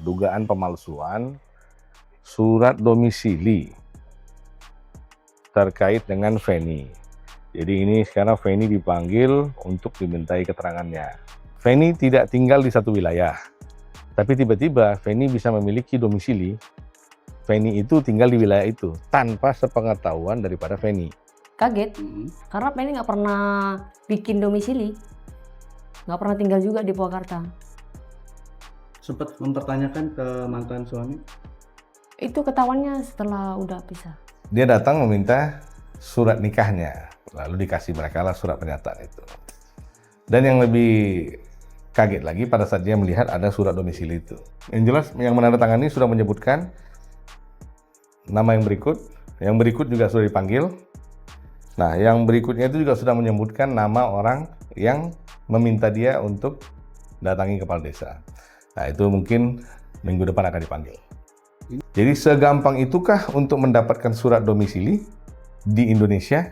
dugaan pemalsuan surat domisili terkait dengan Feni. Jadi ini sekarang Feni dipanggil untuk dimintai keterangannya. Feni tidak tinggal di satu wilayah, tapi tiba-tiba Feni bisa memiliki domisili. Feni itu tinggal di wilayah itu tanpa sepengetahuan daripada Feni. Kaget, karena Feni nggak pernah bikin domisili, nggak pernah tinggal juga di Purwakarta. Sempat mempertanyakan ke mantan suami? Itu ketahuannya setelah udah pisah. Dia datang meminta surat nikahnya, lalu dikasih mereka lah surat pernyataan itu. Dan yang lebih kaget lagi pada saat dia melihat ada surat domisili itu. Yang jelas yang menandatangani sudah menyebutkan nama yang berikut juga sudah dipanggil. Nah, yang berikutnya itu juga sudah menyebutkan nama orang yang meminta dia untuk datangi kepala desa. Nah, itu mungkin minggu depan akan dipanggil. Jadi segampang itukah untuk mendapatkan surat domisili di Indonesia?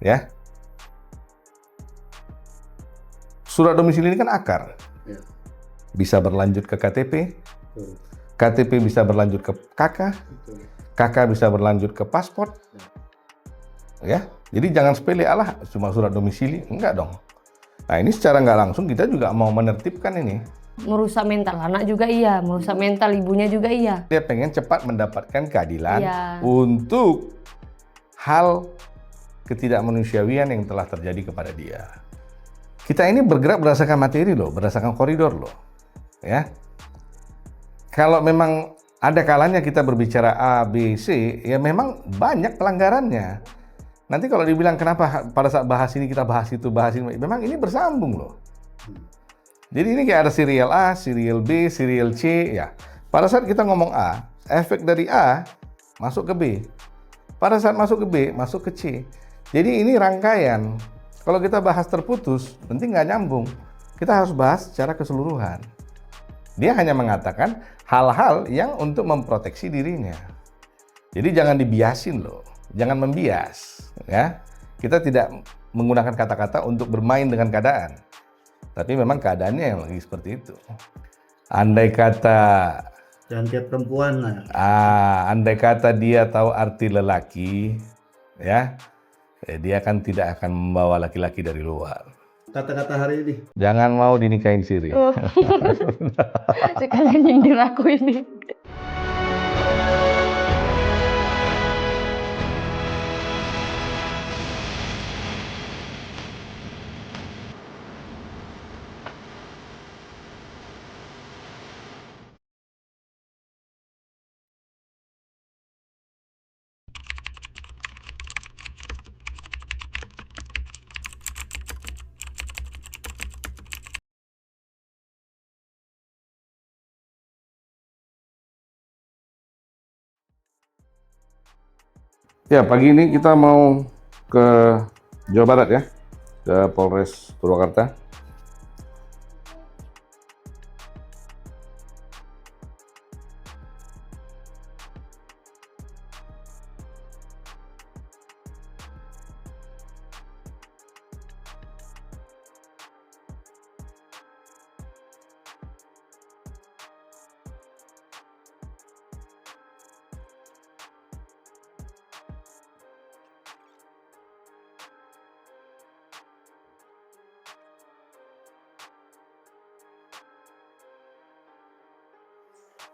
Ya. Surat domisili ini kan akar. Bisa berlanjut ke KTP. KTP bisa berlanjut ke KK, KK bisa berlanjut ke paspor, ya. Jadi jangan sepele, alah cuma surat domisili, enggak dong. Nah ini secara nggak langsung kita juga mau menertibkan ini. Merusak mental anak juga iya, merusak mental ibunya juga iya. Dia pengen cepat mendapatkan keadilan untuk hal ketidakmanusiawian yang telah terjadi kepada dia. Kita ini bergerak berdasarkan materi loh, berdasarkan koridor loh, ya. Kalau memang ada kalanya kita berbicara A, B, C, ya memang banyak pelanggarannya. Nanti kalau dibilang kenapa pada saat bahas ini kita bahas itu, memang ini bersambung loh. Jadi ini kayak ada serial A, serial B, serial C, ya. Pada saat kita ngomong A, efek dari A masuk ke B. Pada saat masuk ke B, masuk ke C. Jadi ini rangkaian. Kalau kita bahas terputus, nanti nggak nyambung. Kita harus bahas secara keseluruhan. Dia hanya mengatakan hal-hal yang untuk memproteksi dirinya. Jadi jangan dibiasin loh, jangan membias. Ya, kita tidak menggunakan kata-kata untuk bermain dengan keadaan. Tapi memang keadaannya yang lagi seperti itu. Andai kata Jangan kayak perempuan lah. Andai kata dia tahu arti lelaki, ya, dia kan tidak akan membawa laki-laki dari luar. Kata-kata hari ini. Jangan mau dinikahin siri. Sekalian nyindir aku ini. Ya, pagi ini kita mau ke Jawa Barat ya, ke Polres Purwakarta.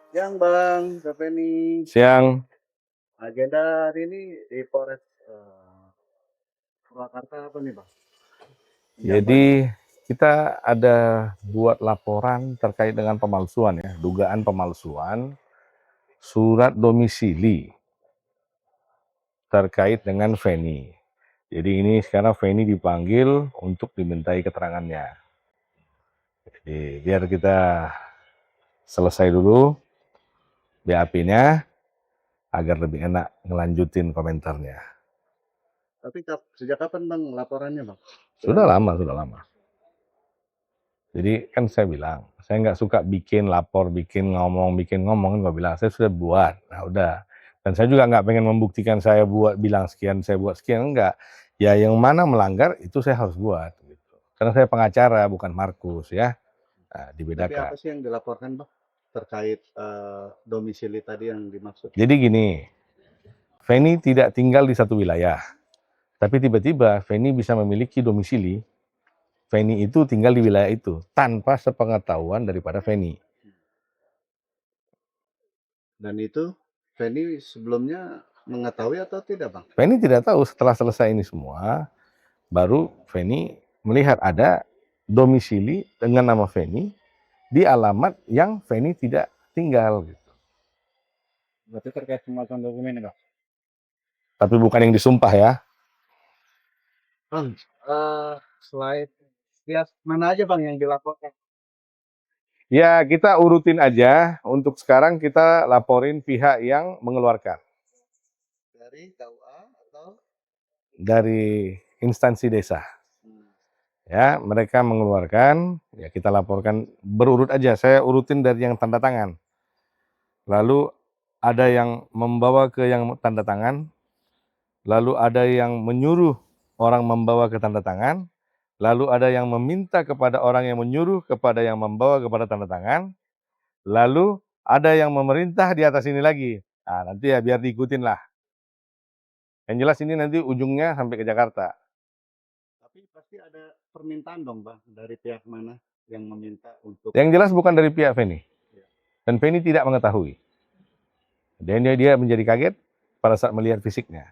Siang Bang, Feni. Siang. Agenda hari ini di Polres Purwakarta apa nih Bang? Jadi kita ada buat laporan terkait dengan pemalsuan ya, dugaan pemalsuan surat domisili terkait dengan Feni. Jadi ini sekarang Feni dipanggil untuk dimintai keterangannya. Jadi biar kita selesai dulu BAP-nya agar lebih enak ngelanjutin komentarnya. Tapi sejak kapan Bang laporannya Bang? Sudah lama. Jadi kan saya bilang, saya nggak suka bikin lapor, bikin ngomong, nggak bilang, saya sudah buat, nah udah. Dan saya juga nggak pengen membuktikan saya buat, bilang sekian, saya buat sekian, enggak. Ya yang mana melanggar, itu saya harus buat. Gitu. Karena saya pengacara, bukan Markus ya. Nah, dibedakan. Tapi apa sih yang dilaporkan Bang? terkait domisili tadi yang dimaksud? Jadi gini, Feni tidak tinggal di satu wilayah, tapi tiba-tiba Feni bisa memiliki domisili. Feni itu tinggal di wilayah itu tanpa sepengetahuan daripada Feni. Dan itu Feni sebelumnya mengetahui atau tidak, Bang? Feni tidak tahu. Setelah selesai ini semua, baru Feni melihat ada domisili dengan nama Feni di alamat yang Feni tidak tinggal. Gitu. Berarti terkait pemalsuan dokumen, Bang? Tapi bukan yang disumpah ya. Bang, slide lihat mana aja Bang yang dilaporkan? Ya, kita urutin aja. Untuk sekarang kita laporin pihak yang mengeluarkan. Dari KUA atau? Dari instansi desa. Ya, mereka mengeluarkan, ya kita laporkan berurut aja. Saya urutin dari yang tanda tangan. Lalu ada yang membawa ke yang tanda tangan. Lalu ada yang menyuruh orang membawa ke tanda tangan. Lalu ada yang meminta kepada orang yang menyuruh kepada yang membawa kepada tanda tangan. Lalu ada yang memerintah di atas ini lagi. Nah, nanti ya biar diikutin lah. Yang jelas ini nanti ujungnya sampai ke Jakarta. Tapi pasti ada permintaan dong Bang, dari pihak mana yang meminta untuk... Yang jelas bukan dari pihak Feni. Dan Feni tidak mengetahui. Dan dia menjadi kaget pada saat melihat fisiknya.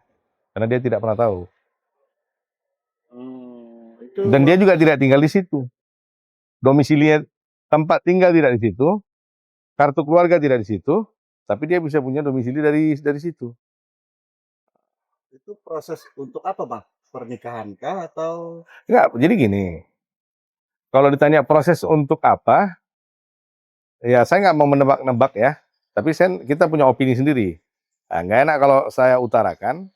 Karena dia tidak pernah tahu. Dan dia juga tidak tinggal di situ. Domisilinya, tempat tinggal tidak di situ. Kartu keluarga tidak di situ. Tapi dia bisa punya domisili dari situ. Itu proses untuk apa Bang? Pernikahan kah atau? Enggak, jadi gini. Kalau ditanya proses untuk apa, ya saya nggak mau menebak-nebak ya. Tapi kita punya opini sendiri. Nah, nggak enak kalau saya utarakan.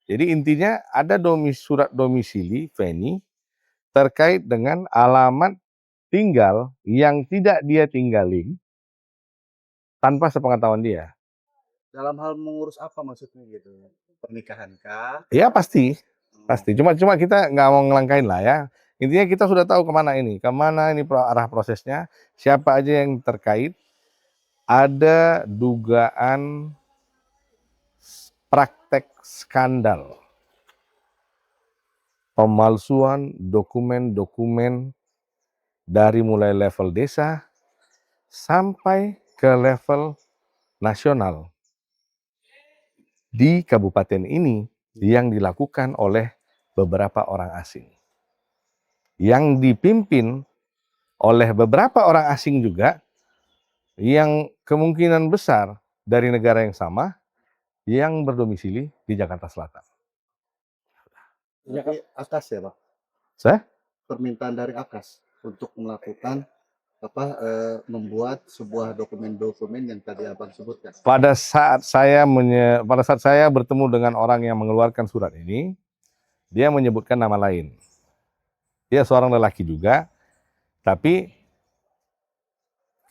Jadi intinya ada surat domisili Feni terkait dengan alamat tinggal yang tidak dia tinggalin tanpa sepengetahuan dia. Dalam hal mengurus apa maksudnya gitu? Pernikahan kah? Ya pasti. Cuma kita nggak mau ngelangkain lah ya. Intinya kita sudah tahu kemana ini arah prosesnya, siapa aja yang terkait. Ada dugaan praktek skandal, pemalsuan dokumen-dokumen dari mulai level desa sampai ke level nasional di kabupaten ini yang dilakukan oleh beberapa orang asing. Yang dipimpin oleh beberapa orang asing juga yang kemungkinan besar dari negara yang sama yang berdomisili di Jakarta Selatan. Dari Akas ya Pak? Saya? Permintaan dari Akas untuk melakukan membuat sebuah dokumen-dokumen yang tadi Abang sebutkan. Pada saat saya bertemu dengan orang yang mengeluarkan surat ini, dia menyebutkan nama lain. Dia seorang lelaki juga, tapi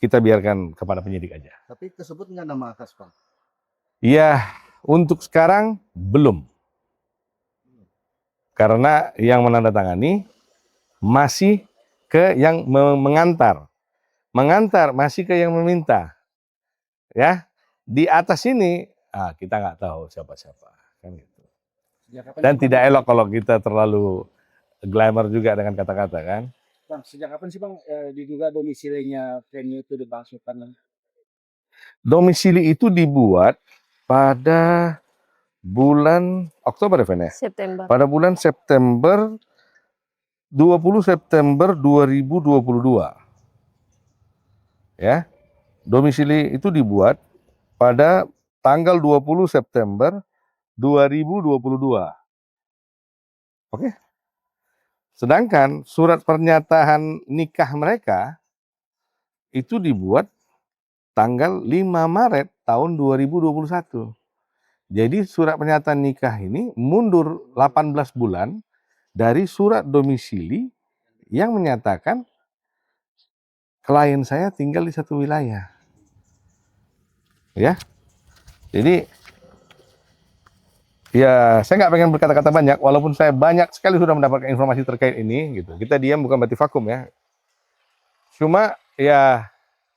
kita biarkan kepada penyidik aja. Tapi tersebut nggak nama Akas, Pak? Iya, untuk sekarang belum. Karena yang menandatangani masih ke yang mengantar. Mengantar masih ke yang meminta. Ya, di atas ini kita nggak tahu siapa-siapa. Kan gitu. Dan tidak elok kalau kita terlalu glamour juga dengan kata-kata kan. Bang, sejak kapan sih Bang diduga domisilinya Feni itu dimaksudkan? Domisili itu dibuat pada bulan Oktober ya, Fen? September. Pada bulan September, 20 September 2022. Ya. Domisili itu dibuat pada tanggal 20 September 2022. Oke. Sedangkan surat pernyataan nikah mereka itu dibuat tanggal 5 Maret tahun 2021. Jadi surat pernyataan nikah ini mundur 18 bulan dari surat domisili yang menyatakan klien saya tinggal di satu wilayah. Ya. Jadi ya, saya nggak pengen berkata-kata banyak, walaupun saya banyak sekali sudah mendapatkan informasi terkait ini, gitu. Kita diam bukan berarti vakum ya. Cuma ya,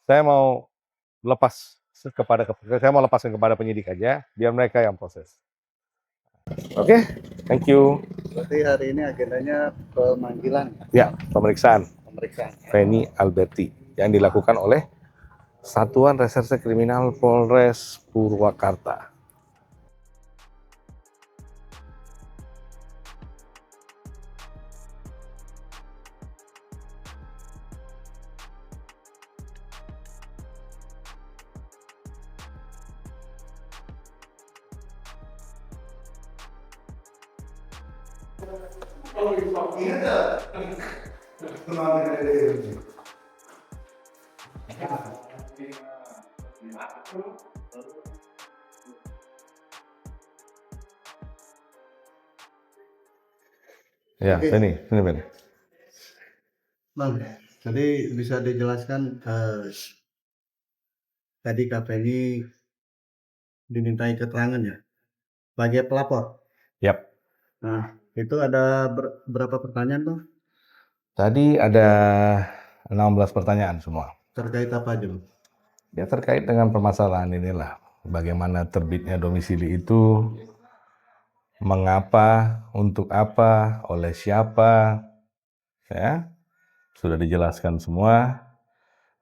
saya mau lepas saya mau lepaskan kepada penyidik aja, biar mereka yang proses. Oke, thank you. Berarti hari ini agendanya pemanggilan. Ya, pemeriksaan Pemeriksaan. Feni Alberti yang dilakukan oleh Satuan Reserse Kriminal Polres Purwakarta. Ya, Oke. Feni. Bang, jadi bisa dijelaskan tadi Kak Feni dimintai keterangan ya sebagai pelapor. Yap. Nah, itu ada berapa pertanyaan Bang? Tadi ada 16 pertanyaan semua. Terkait apa aja Bang? Ya terkait dengan permasalahan inilah, bagaimana terbitnya domisili itu, mengapa, untuk apa, oleh siapa, ya sudah dijelaskan semua.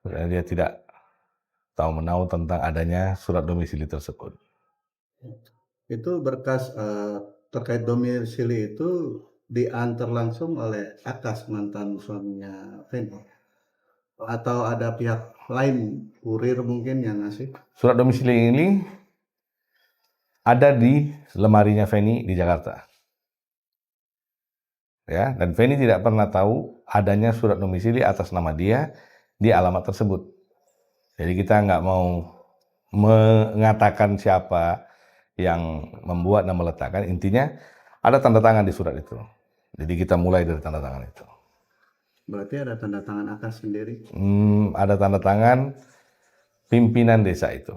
Dia tidak tahu menahu tentang adanya surat domisili tersebut. Itu berkas terkait domisili itu diantar langsung oleh Akas, mantan suaminya Feni, atau ada pihak lain, kurir mungkin yang ngasih? Surat domisili ini ada di lemarinya Feni di Jakarta. Ya, dan Feni tidak pernah tahu adanya surat domisili atas nama dia di alamat tersebut. Jadi kita nggak mau mengatakan siapa yang membuat dan meletakkan. Intinya ada tanda tangan di surat itu. Jadi kita mulai dari tanda tangan itu. Berarti ada tanda tangan Akas sendiri? Ada tanda tangan pimpinan desa itu.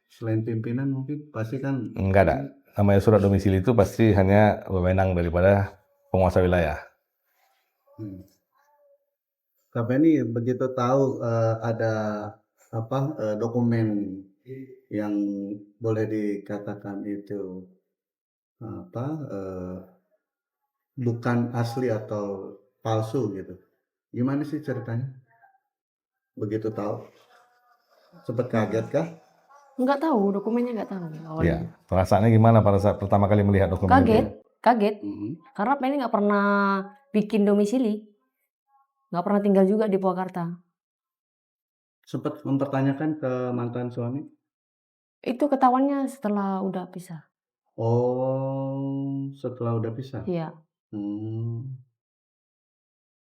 Selain pimpinan mungkin pasti kan? Enggak ada. Namanya surat domisili itu pasti hanya wewenang daripada penguasa wilayah. Tapi ini begitu tahu ada dokumen yang boleh dikatakan itu bukan asli atau palsu gitu. Gimana sih ceritanya? Begitu tahu, sempat kaget kah? Nggak tahu, dokumennya nggak tahu awalnya. Ya, perasaannya gimana pada saat pertama kali melihat dokumen Kaget, itu? kaget. Karena Penny nggak pernah bikin domisili, nggak pernah tinggal juga di Purwakarta. Sempat mempertanyakan ke mantan suami? Itu ketahuannya setelah udah pisah. Oh, setelah udah pisah? Iya.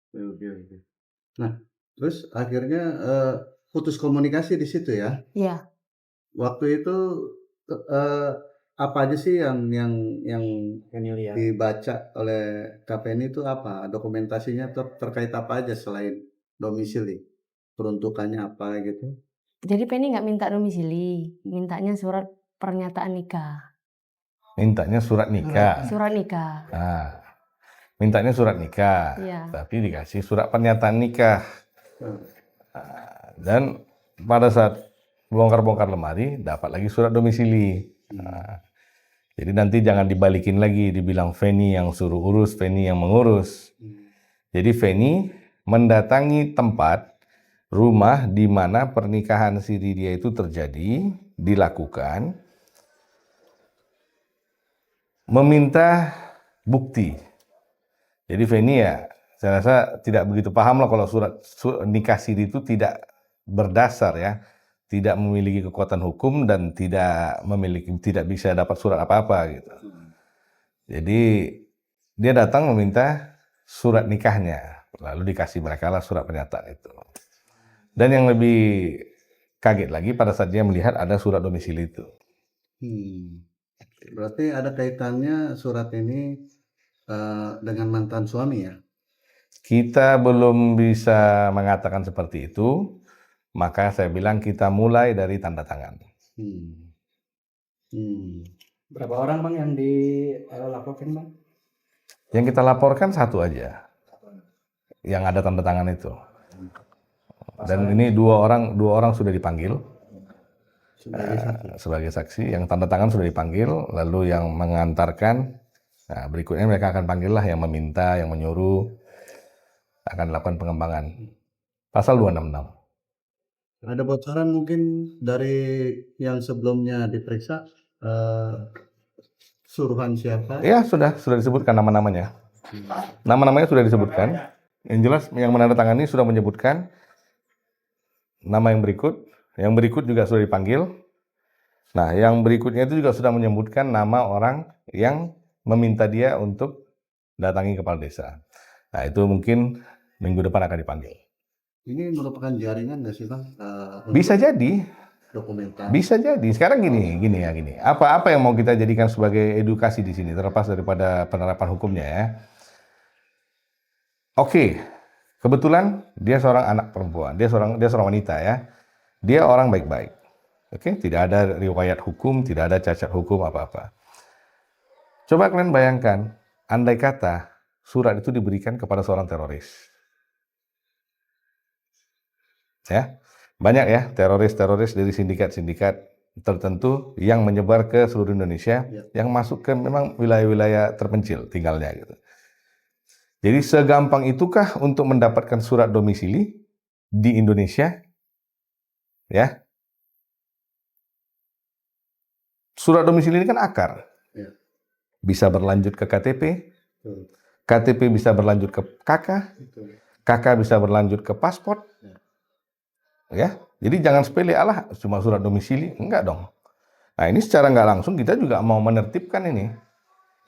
Oke. Nah, terus akhirnya putus komunikasi di situ ya? Iya. Waktu itu apa aja sih yang dibaca oleh KPN itu apa? Dokumentasinya terkait apa aja selain domisili? Peruntukannya apa gitu? Jadi Penny nggak minta domisili, mintanya surat pernyataan nikah. Mintanya surat nikah. Surat nikah. Nah, mintanya surat nikah, Iya. tapi dikasih surat pernyataan nikah. Dan pada saat bongkar-bongkar lemari, dapat lagi surat domisili. Jadi nanti jangan dibalikin lagi, dibilang Feni yang suruh urus, Feni yang mengurus. Jadi Feni mendatangi tempat rumah di mana pernikahan siri dia itu terjadi, dilakukan, meminta bukti. Jadi Feni ya, saya rasa tidak begitu paham lah kalau surat nikah siri itu tidak berdasar ya, tidak memiliki kekuatan hukum dan tidak bisa dapat surat apa-apa gitu. Jadi dia datang meminta surat nikahnya, lalu dikasih mereka lah surat pernyataan itu. Dan yang lebih kaget lagi pada saat dia melihat ada surat domisili itu. Berarti ada kaitannya surat ini dengan mantan suami ya? Kita belum bisa mengatakan seperti itu, maka saya bilang kita mulai dari tanda tangan. Berapa orang Bang yang dilaporkan Bang? Yang kita laporkan satu aja, yang ada tanda tangan itu. Dan ini dua orang sudah dipanggil, sebagai saksi. Yang tanda tangan sudah dipanggil, lalu yang mengantarkan, nah berikutnya mereka akan panggil lah yang meminta, yang menyuruh, akan dilakukan pengembangan. Pasal 266. Ada bocoran mungkin dari yang sebelumnya diperiksa, suruhan siapa? Ya sudah disebutkan nama-namanya. Nama-namanya sudah disebutkan. Yang jelas yang menandatangani sudah menyebutkan nama yang berikut. Yang berikut juga sudah dipanggil. Nah, yang berikutnya itu juga sudah menyebutkan nama orang yang meminta dia untuk datangi kepala desa. Nah, itu mungkin minggu depan akan dipanggil. Ini merupakan jaringan nggak sih Bang? Bisa jadi. Dokumentasi. Bisa jadi. Sekarang gini. Apa yang mau kita jadikan sebagai edukasi di sini, terlepas daripada penerapan hukumnya ya. Oke, kebetulan dia seorang anak perempuan, dia seorang wanita ya. Dia orang baik-baik. Oke, tidak ada riwayat hukum, tidak ada cacat hukum apa-apa. Coba kalian bayangkan, andai kata surat itu diberikan kepada seorang teroris. Ya, banyak ya teroris dari sindikat-sindikat tertentu yang menyebar ke seluruh Indonesia, yang masuk ke memang wilayah-wilayah terpencil tinggalnya gitu. Jadi segampang itukah untuk mendapatkan surat domisili di Indonesia? Ya. Surat domisili ini kan akar. Ya. Bisa berlanjut ke KTP. KTP bisa berlanjut ke KK. KK bisa berlanjut ke paspor. Ya. Jadi jangan sepele, alah cuma surat domisili, enggak dong. Nah, ini secara nggak langsung kita juga mau menertibkan ini.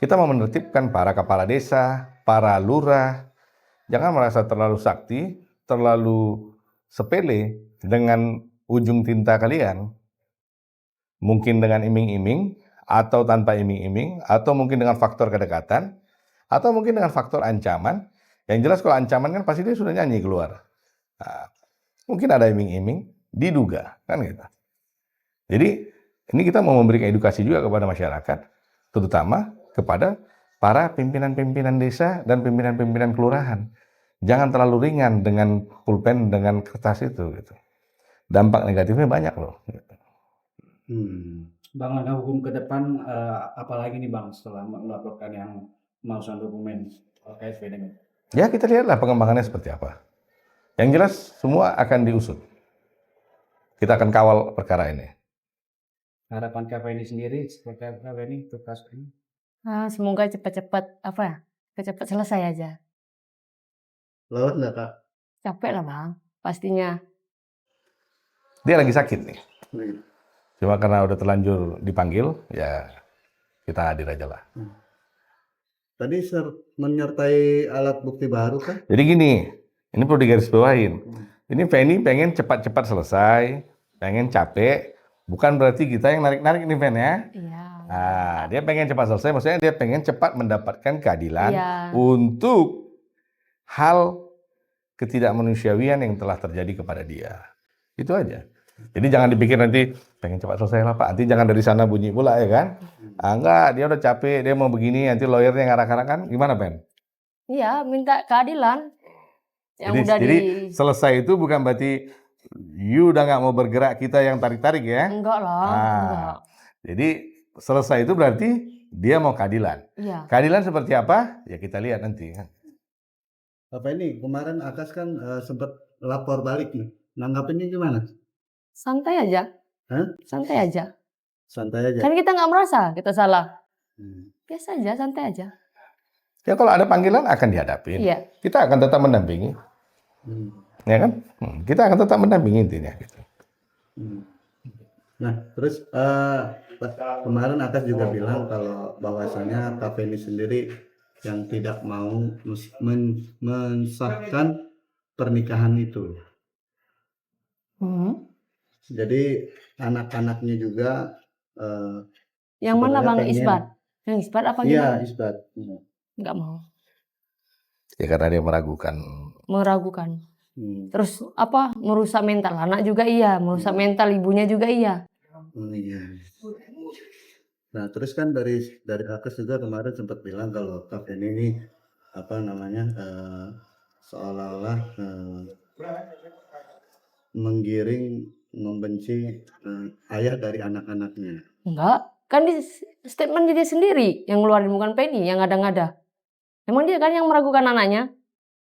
Kita mau menertibkan para kepala desa, para lurah. Jangan merasa terlalu sakti, terlalu sepele dengan ujung tinta kalian. Mungkin dengan iming-iming, atau tanpa iming-iming, atau mungkin dengan faktor kedekatan, atau mungkin dengan faktor ancaman. Yang jelas kalau ancaman kan pasti dia sudah nyanyi keluar. Nah, mungkin ada iming-iming, diduga, kan gitu. Jadi ini kita mau memberikan edukasi juga kepada masyarakat, terutama kepada para pimpinan-pimpinan desa dan pimpinan-pimpinan kelurahan. Jangan terlalu ringan dengan pulpen, dengan kertas itu gitu. Dampak negatifnya banyak loh. Bang, langkah hukum ke depan apalagi nih Bang setelah melaporkan yang pemalsuan dokumen KSP ini? Ya kita lihatlah pengembangannya seperti apa. Yang jelas semua akan diusut. Kita akan kawal perkara ini. Harapan KPNI sendiri seperti apa ini untuk kasus ini? Semoga cepat-cepat selesai aja. Lewat nggak Kak? Capek lah Bang, pastinya. Dia lagi sakit nih. Cuma karena udah terlanjur dipanggil, ya kita hadir aja lah. Tadi menyertai alat bukti baru kan? Jadi gini, ini perlu digarisbawahin. Ini Feni pengen cepat-cepat selesai, pengen capek. Bukan berarti kita yang narik-narik nih Fen ya. Iya. Nah, dia pengen cepat selesai, maksudnya dia pengen cepat mendapatkan keadilan untuk hal ketidakmanusiawian yang telah terjadi kepada dia. Itu aja. Jadi jangan dipikir nanti pengen cepat selesai lah Pak, nanti jangan dari sana bunyi pula ya kan. Enggak, dia udah capek, dia mau begini, nanti lawyernya ngarak-ngarakan, gimana Pen? Iya, minta keadilan. Jadi selesai itu bukan berarti you udah nggak mau bergerak, kita yang tarik-tarik ya. Enggak lah, enggak. Jadi selesai itu berarti dia mau keadilan. Iya. Keadilan seperti apa? Ya kita lihat nanti. Apa ini kemarin Akas kan sempat lapor balik nih. Nanggapinnya gimana? Santai aja. Hah? Santai aja. Santai aja. Kan kita nggak merasa kita salah. Biasa aja, santai aja. Ya kalau ada panggilan akan dihadapin. Iya. Kita akan tetap mendampingi. Ya kan? Kita akan tetap mendampingi intinya gitu. Nah, terus kemarin Akas juga bilang kalau bahwasanya KPNI sendiri yang tidak mau mensahkan pernikahan itu. Jadi anak-anaknya juga yang mana Bang pengen... Isbat? Yang Isbat apa gitu? Iya, gimana? Isbat. Enggak mau. Ya karena dia meragukan. Terus apa? Merusak mental anak juga iya, merusak mental ibunya juga iya. Iya. Nah, terus kan dari Akas juga kemarin sempat bilang kalau KPNI ini apa namanya seolah-olah menggiring membenci ayah dari anak-anaknya. Enggak, kan di statement dia sendiri yang ngeluarin, bukan Penny yang ngada-ngada. Emang dia kan yang meragukan anaknya,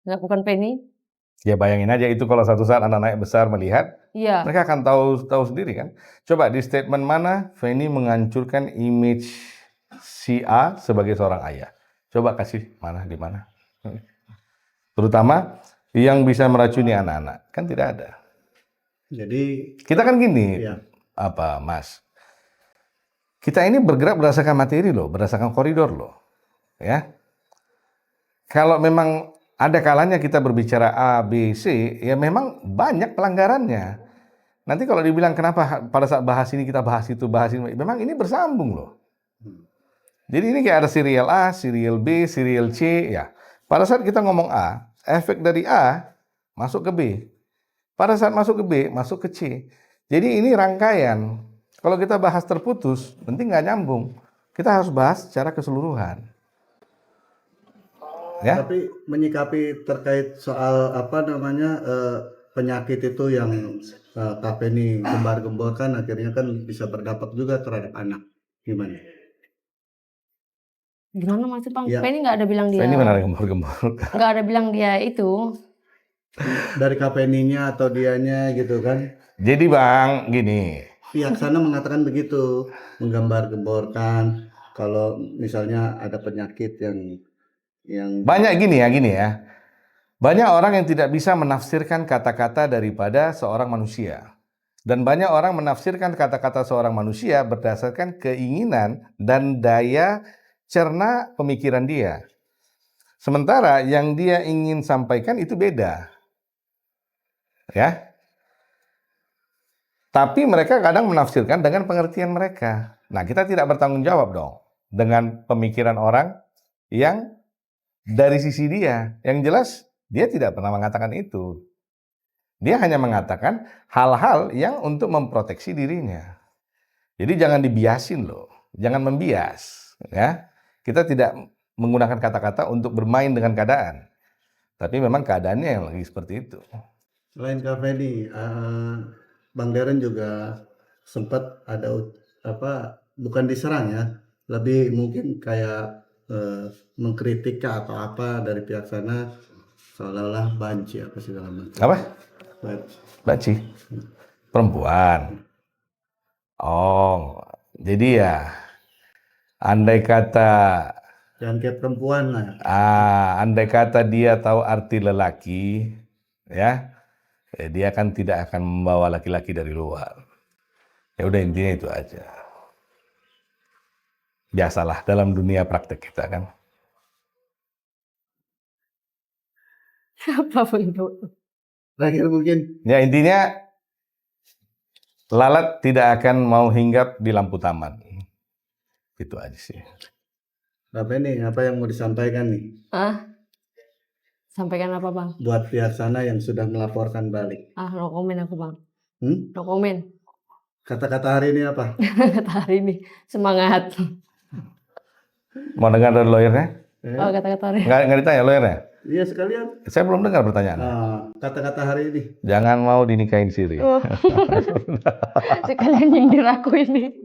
nggak, bukan Penny. Ya bayangin aja itu kalau satu saat anak-anak besar melihat, Iya. mereka akan tahu sendiri kan. Coba di statement mana Feni menghancurkan image si A sebagai seorang ayah. Coba kasih di mana. Terutama yang bisa meracuni anak-anak, kan tidak ada. Jadi Kita kan gini, ya, Mas. Kita ini bergerak berdasarkan materi loh, berdasarkan koridor loh. Ya. Kalau memang ada kalanya kita berbicara A, B, C, ya memang banyak pelanggarannya. Nanti kalau dibilang kenapa pada saat bahas ini kita bahas itu, memang ini bersambung loh. Jadi ini kayak ada serial A, serial B, serial C, ya. Pada saat kita ngomong A, efek dari A masuk ke B. Pada saat masuk ke B, masuk ke C. Jadi ini rangkaian. Kalau kita bahas terputus, nanti nggak nyambung. Kita harus bahas secara keseluruhan. Ya? Tapi menyikapi terkait soal penyakit itu yang Kak Penny gembar-gemborkan, akhirnya kan bisa berdampak juga terhadap anak. Gimana? Gimana maksud Bang? Ya. Penny nggak ada bilang dia. Penny mana ada gembor-gembor. Nggak ada bilang dia itu. Dari Kak Penny-nya atau dianya gitu kan? Jadi Bang, gini. Pihak sana mengatakan begitu, menggambar-gemborkan kalau misalnya ada penyakit yang Banyak gini ya. Banyak orang yang tidak bisa menafsirkan kata-kata daripada seorang manusia. Dan banyak orang menafsirkan kata-kata seorang manusia berdasarkan keinginan dan daya cerna pemikiran dia. Sementara yang dia ingin sampaikan itu beda. Ya. Tapi mereka kadang menafsirkan dengan pengertian mereka. Nah, kita tidak bertanggung jawab dong dengan pemikiran orang yang dari sisi dia. Yang jelas, dia tidak pernah mengatakan itu. Dia hanya mengatakan hal-hal yang untuk memproteksi dirinya. Jadi jangan dibiasin loh. Jangan membias. Ya. Kita tidak menggunakan kata-kata untuk bermain dengan keadaan. Tapi memang keadaannya yang lagi seperti itu. Selain Kak Penny, Bang Deren juga sempat ada bukan diserang ya, lebih mungkin kayak mengkritik atau apa dari pihak sana seolah-olah banci apa segala macam. Apa? Banci. Perempuan. Oh, jadi ya andai kata Jangan kayak perempuan lah. andai kata dia tahu arti lelaki, ya, dia kan tidak akan membawa laki-laki dari luar. Ya udah, intinya itu aja. Biasalah dalam dunia praktek kita kan. Apa itu? Terakhir mungkin. Ya intinya lalat tidak akan mau hinggap di lampu taman. Itu aja sih. Kak Penny, apa yang mau disampaikan nih? Sampaikan apa Bang? Buat pihak sana yang sudah melaporkan balik. No komen aku Bang. No Hmm? komen. Kata-kata hari ini apa? Kata hari ini semangat. Mau dengar dari lawyernya? Oh, kata-kata hari. Nggak ditanya lawyernya? Iya sekalian. Saya belum dengar pertanyaan. Kata-kata hari ini. Jangan mau dinikahin siri. Sekalian nyindir aku ini.